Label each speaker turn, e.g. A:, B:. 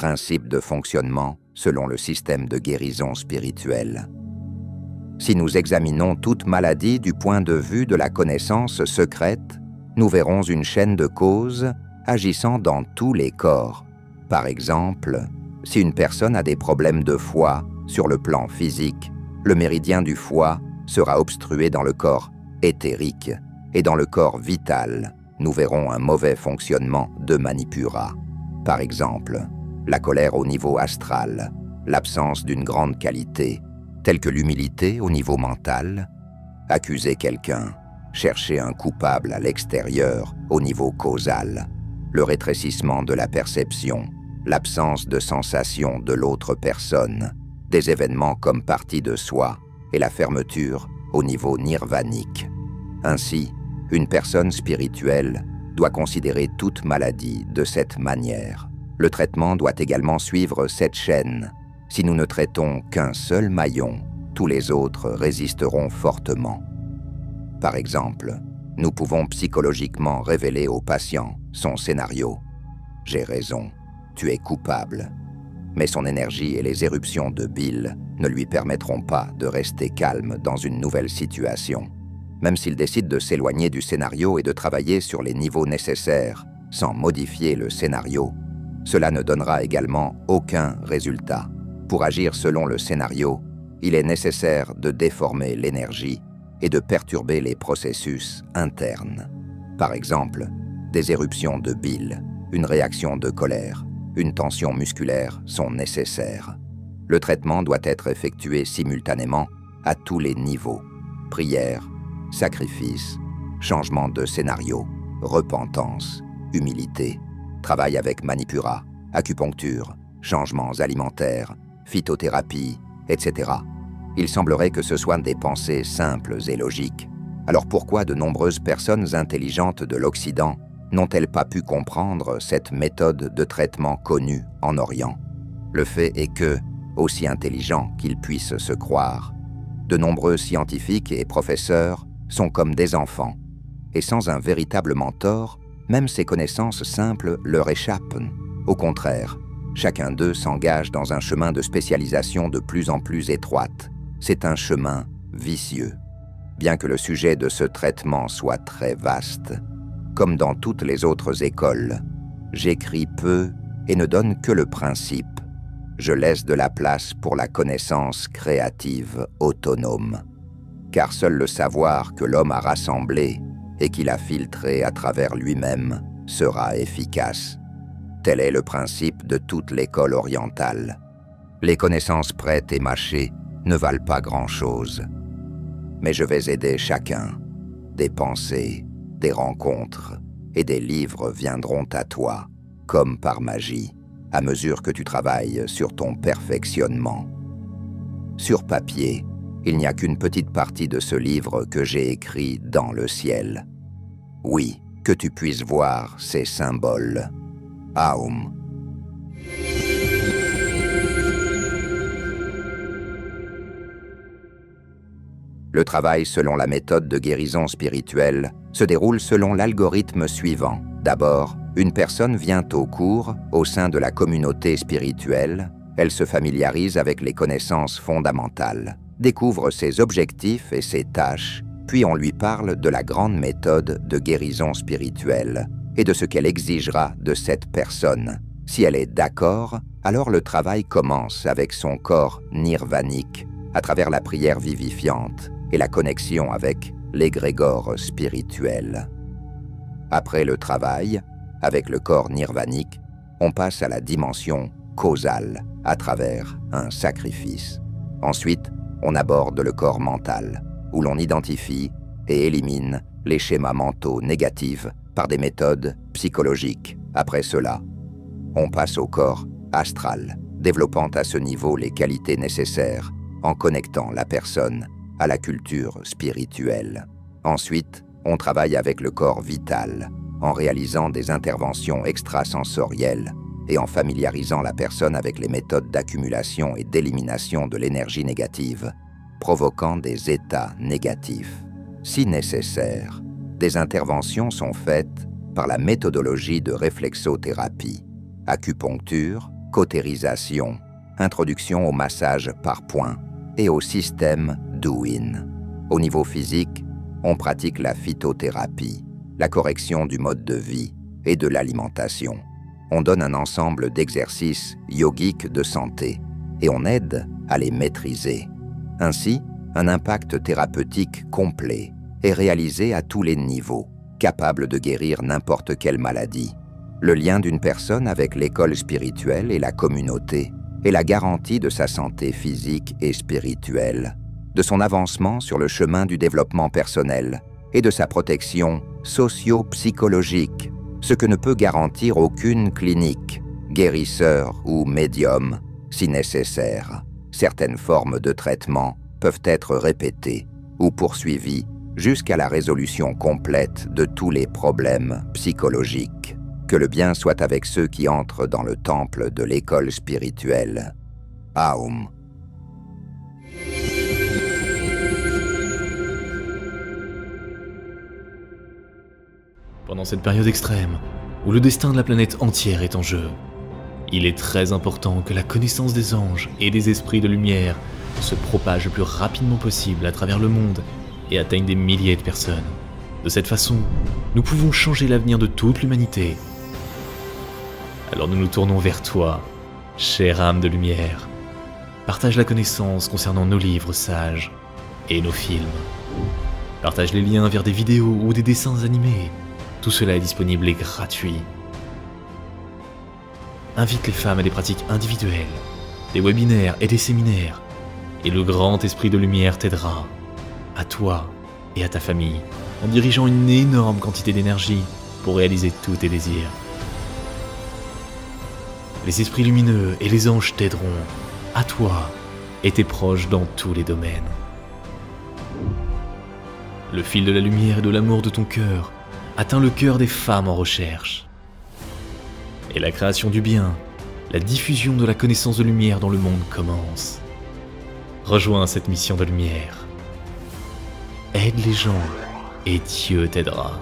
A: principe de fonctionnement selon le système de guérison spirituelle. Si nous examinons toute maladie du point de vue de la connaissance secrète, nous verrons une chaîne de causes agissant dans tous les corps. Par exemple, si une personne a des problèmes de foie sur le plan physique, le méridien du foie sera obstrué dans le corps éthérique et dans le corps vital, nous verrons un mauvais fonctionnement de Manipura. Par exemple, la colère au niveau astral, l'absence d'une grande qualité, telle que l'humilité au niveau mental, accuser quelqu'un, chercher un coupable à l'extérieur au niveau causal, le rétrécissement de la perception, l'absence de sensation de l'autre personne, des événements comme partie de soi et la fermeture au niveau nirvanique. Ainsi, une personne spirituelle doit considérer toute maladie de cette manière. Le traitement doit également suivre cette chaîne. Si nous ne traitons qu'un seul maillon, tous les autres résisteront fortement. Par exemple, nous pouvons psychologiquement révéler au patient son scénario. « J'ai raison, tu es coupable ». Mais son énergie et les éruptions de bile ne lui permettront pas de rester calme dans une nouvelle situation. Même s'il décide de s'éloigner du scénario et de travailler sur les niveaux nécessaires sans modifier le scénario, cela ne donnera également aucun résultat. Pour agir selon le scénario, il est nécessaire de déformer l'énergie et de perturber les processus internes. Par exemple, des éruptions de bile, une réaction de colère, une tension musculaire sont nécessaires. Le traitement doit être effectué simultanément à tous les niveaux. Prière, sacrifice, changement de scénario, repentance, humilité, travail avec Manipura, acupuncture, changements alimentaires, phytothérapie, etc. Il semblerait que ce soient des pensées simples et logiques. Alors pourquoi de nombreuses personnes intelligentes de l'Occident n'ont-elles pas pu comprendre cette méthode de traitement connue en Orient? Le fait est que, aussi intelligents qu'ils puissent se croire, de nombreux scientifiques et professeurs sont comme des enfants, et sans un véritable mentor, même ces connaissances simples leur échappent. Au contraire, chacun d'eux s'engage dans un chemin de spécialisation de plus en plus étroite. C'est un chemin vicieux. Bien que le sujet de ce traitement soit très vaste, comme dans toutes les autres écoles, j'écris peu et ne donne que le principe. Je laisse de la place pour la connaissance créative autonome. Car seul le savoir que l'homme a rassemblé et qu'il a filtré à travers lui-même sera efficace. Tel est le principe de toute l'école orientale. Les connaissances prêtes et mâchées ne valent pas grand-chose. Mais je vais aider chacun. Des pensées, des rencontres et des livres viendront à toi, comme par magie, à mesure que tu travailles sur ton perfectionnement. Sur papier, il n'y a qu'une petite partie de ce livre que j'ai écrit dans le ciel. Oui, que tu puisses voir ces symboles. Aum. Le travail selon la méthode de guérison spirituelle se déroule selon l'algorithme suivant. D'abord, une personne vient au cours au sein de la communauté spirituelle, elle se familiarise avec les connaissances fondamentales, découvre ses objectifs et ses tâches, puis on lui parle de la grande méthode de guérison spirituelle et de ce qu'elle exigera de cette personne. Si elle est d'accord, alors le travail commence avec son corps nirvanique, à travers la prière vivifiante et la connexion avec l'égrégore spirituel. Après le travail, avec le corps nirvanique, on passe à la dimension causale, à travers un sacrifice. Ensuite, on aborde le corps mental, où l'on identifie et élimine les schémas mentaux négatifs par des méthodes psychologiques. Après cela, on passe au corps astral, développant à ce niveau les qualités nécessaires en connectant la personne à la culture spirituelle. Ensuite, on travaille avec le corps vital, en réalisant des interventions extrasensorielles et en familiarisant la personne avec les méthodes d'accumulation et d'élimination de l'énergie négative, provoquant des états négatifs. Si nécessaire, des interventions sont faites par la méthodologie de réflexothérapie, acupuncture cautérisation, introduction au massage par points et au système Do-In. Au niveau physique, on pratique la phytothérapie, la correction du mode de vie et de l'alimentation. On donne un ensemble d'exercices yogiques de santé et on aide à les maîtriser. Ainsi, un impact thérapeutique complet est réalisé à tous les niveaux, capable de guérir n'importe quelle maladie. Le lien d'une personne avec l'école spirituelle et la communauté est la garantie de sa santé physique et spirituelle, de son avancement sur le chemin du développement personnel et de sa protection socio-psychologique, ce que ne peut garantir aucune clinique, guérisseur ou médium, si nécessaire. Certaines formes de traitement peuvent être répétées ou poursuivies jusqu'à la résolution complète de tous les problèmes psychologiques. Que le bien soit avec ceux qui entrent dans le temple de l'école spirituelle. Aum.
B: Pendant cette période extrême, où le destin de la planète entière est en jeu, il est très important que la connaissance des anges et des esprits de lumière se propage le plus rapidement possible à travers le monde et atteigne des milliers de personnes. De cette façon, nous pouvons changer l'avenir de toute l'humanité. Alors nous nous tournons vers toi, chère âme de lumière. Partage la connaissance concernant nos livres sages et nos films. Partage les liens vers des vidéos ou des dessins animés. Tout cela est disponible et gratuit. Invite les femmes à des pratiques individuelles, des webinaires et des séminaires, et le grand esprit de lumière t'aidera, à toi et à ta famille, en dirigeant une énorme quantité d'énergie pour réaliser tous tes désirs. Les esprits lumineux et les anges t'aideront, à toi et tes proches dans tous les domaines. Le fil de la lumière et de l'amour de ton cœur atteint le cœur des femmes en recherche. Et la création du bien, la diffusion de la connaissance de lumière dans le monde commence. Rejoins cette mission de lumière. Aide les gens et Dieu t'aidera.